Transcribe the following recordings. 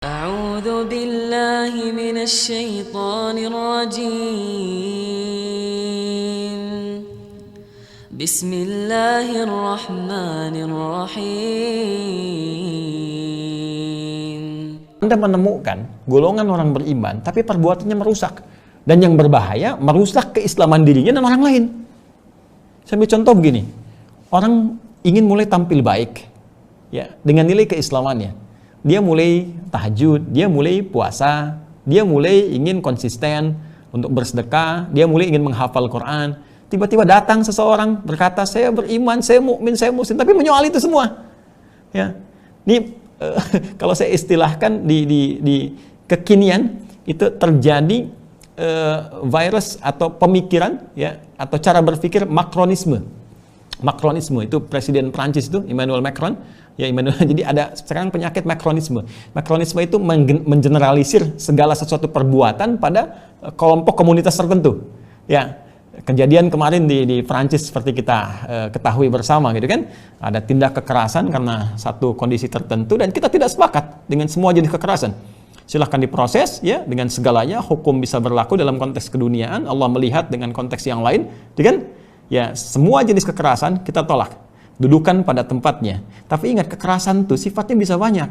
أعوذ بالله من الشيطان الرجيم بسم الله الرحمن الرحيم. Anda menemukan golongan orang beriman tapi perbuatannya merusak, dan yang berbahaya merusak keislaman dirinya dan orang lain. Saya ambil contoh begini, orang ingin mulai tampil baik ya dengan nilai keislamannya. Dia mulai tahajud, dia mulai puasa, dia mulai ingin konsisten untuk bersedekah, dia mulai ingin menghafal Quran. Tiba-tiba datang seseorang berkata, saya beriman, saya mukmin, saya muslim, tapi menyoal itu semua. Ya, ini kalau saya istilahkan di kekinian itu terjadi virus atau pemikiran ya atau cara berpikir Macronisme. Macronisme itu presiden Prancis itu Emmanuel Macron ya jadi ada sekarang penyakit Macronisme. Macronisme itu mengeneralisir segala sesuatu perbuatan pada kelompok komunitas tertentu. Ya, kejadian kemarin di Prancis seperti kita ketahui bersama gitu kan, ada tindak kekerasan karena satu kondisi tertentu dan kita tidak sepakat dengan semua jenis kekerasan. Silahkan diproses ya dengan segalanya, hukum bisa berlaku dalam konteks keduniaan, Allah melihat dengan konteks yang lain, gitu kan? Ya, semua jenis kekerasan kita tolak, dudukan pada tempatnya. Tapi ingat, kekerasan itu sifatnya bisa banyak.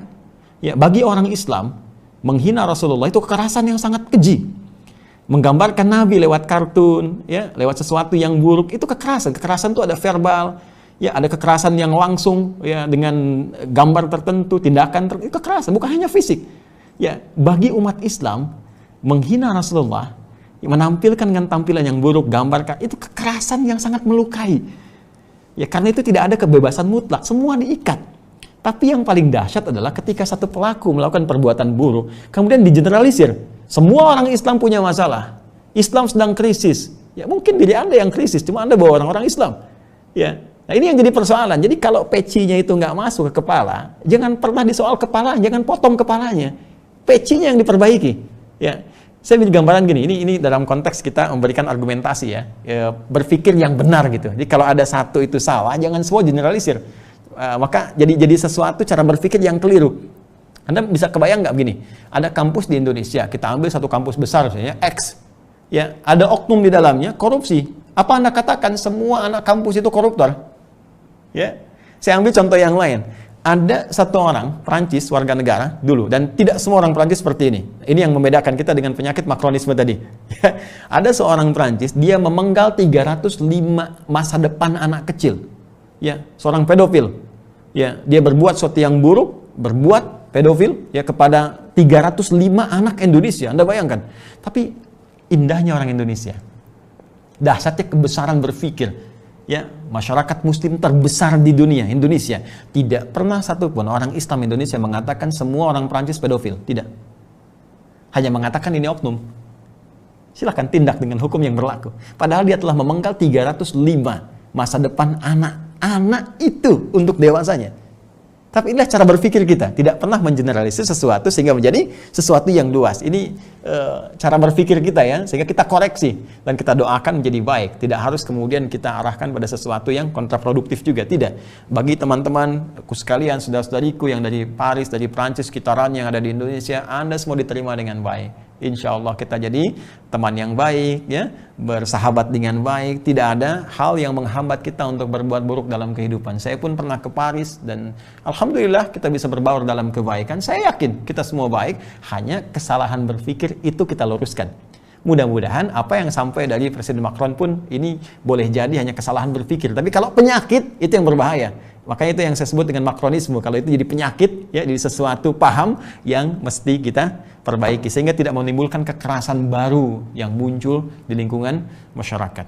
Ya, bagi orang Islam, menghina Rasulullah itu kekerasan yang sangat keji. Menggambarkan Nabi lewat kartun, ya, lewat sesuatu yang buruk, itu kekerasan. Kekerasan itu ada verbal, ya, ada kekerasan yang langsung, ya, dengan gambar tertentu, tindakan tertentu, itu kekerasan, bukan hanya fisik. Ya, bagi umat Islam, menghina Rasulullah, menampilkan dengan tampilan yang buruk, gambarkan, itu kekerasan yang sangat melukai. Ya, karena itu tidak ada kebebasan mutlak, semua diikat. Tapi yang paling dahsyat adalah ketika satu pelaku melakukan perbuatan buruk, kemudian digeneralisir. Semua orang Islam punya masalah. Islam sedang krisis. Ya, mungkin diri Anda yang krisis, cuma Anda bawa orang-orang Islam. Ya. Nah, ini yang jadi persoalan. Jadi kalau pecinya itu nggak masuk ke kepala, jangan pernah disoal kepala, jangan potong kepalanya. Pecinya yang diperbaiki. Ya. Saya beri gambaran gini, ini dalam konteks kita memberikan argumentasi ya, berpikir yang benar gitu. Jadi kalau ada satu itu salah, jangan semua generalisir. Maka jadi sesuatu cara berpikir yang keliru. Anda bisa kebayang nggak begini? Ada kampus di Indonesia, kita ambil satu kampus besar misalnya X, ya ada oknum di dalamnya korupsi. Apa Anda katakan semua anak kampus itu koruptor? Ya, saya ambil contoh yang lain. Ada satu orang Prancis warga negara dulu, dan tidak semua orang Prancis seperti ini. Ini yang membedakan kita dengan penyakit Macronisme tadi. Ada seorang Prancis, dia memenggal 305 masa depan anak kecil. Ya, seorang pedofil. Ya, dia berbuat sesuatu yang buruk, berbuat pedofil ya kepada 305 anak Indonesia. Anda bayangkan. Tapi indahnya orang Indonesia. Dahsyatnya kebesaran berpikir. Ya, masyarakat muslim terbesar di dunia, Indonesia. Tidak pernah satupun orang Islam Indonesia mengatakan semua orang Prancis pedofil. Tidak. Hanya mengatakan ini oknum. Silahkan tindak dengan hukum yang berlaku. Padahal dia telah memenggal 305 masa depan anak-anak itu untuk dewasanya. Tapi inilah cara berpikir kita, tidak pernah mengeneralisir sesuatu sehingga menjadi sesuatu yang luas. Ini cara berpikir kita ya, sehingga kita koreksi dan kita doakan menjadi baik. Tidak harus kemudian kita arahkan pada sesuatu yang kontraproduktif juga, tidak. Bagi teman-temanku sekalian, saudara-saudariku yang dari Paris, dari Prancis, sekitaran yang ada di Indonesia, Anda semua diterima dengan baik. Insya Allah kita jadi teman yang baik, ya, bersahabat dengan baik. Tidak ada hal yang menghambat kita untuk berbuat buruk dalam kehidupan. Saya pun pernah ke Paris dan alhamdulillah kita bisa berbaur dalam kebaikan. Saya yakin kita semua baik, hanya kesalahan berpikir itu kita luruskan. Mudah-mudahan apa yang sampai dari Presiden Macron pun ini boleh jadi hanya kesalahan berpikir. Tapi kalau penyakit itu yang berbahaya. Makanya itu yang saya sebut dengan Macronisme. Kalau itu jadi penyakit, ya, jadi sesuatu paham yang mesti kita perbaiki sehingga tidak menimbulkan kekerasan baru yang muncul di lingkungan masyarakat.